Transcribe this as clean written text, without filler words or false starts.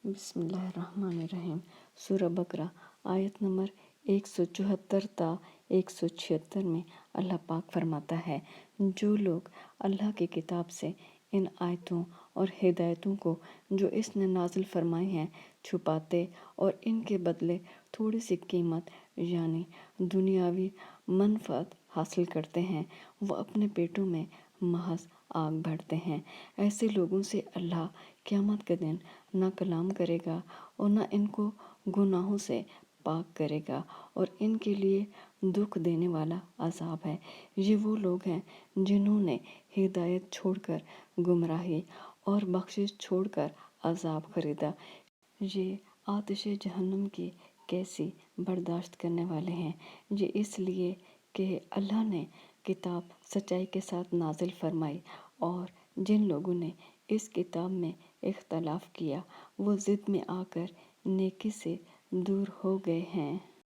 بسم اللہ الرحمن الرحیم۔ سورہ بقرہ آیت نمبر 174 تا 176 میں اللہ پاک فرماتا ہے، جو لوگ اللہ کی کتاب سے ان آیتوں اور ہدایتوں کو جو اس نے نازل فرمائی ہیں چھپاتے اور ان کے بدلے تھوڑی سی قیمت یعنی دنیاوی منفعت حاصل کرتے ہیں، وہ اپنے پیٹوں میں محض آگ بھرتے ہیں۔ ایسے لوگوں سے اللہ قیامت کے دن نہ کلام کرے گا اور نہ ان کو گناہوں سے پاک کرے گا، اور ان کے لیے دکھ دینے والا عذاب ہے۔ یہ وہ لوگ ہیں جنہوں نے ہدایت چھوڑ کر گمراہی اور بخشش چھوڑ کر عذاب خریدا۔ یہ آتش جہنم کی کیسی برداشت کرنے والے ہیں۔ یہ اس لیے کہ اللہ نے کتاب سچائی کے ساتھ نازل فرمائی، اور جن لوگوں نے اس کتاب میں اختلاف کیا وہ ضد میں آ کر نیکی سے دور ہو گئے ہیں۔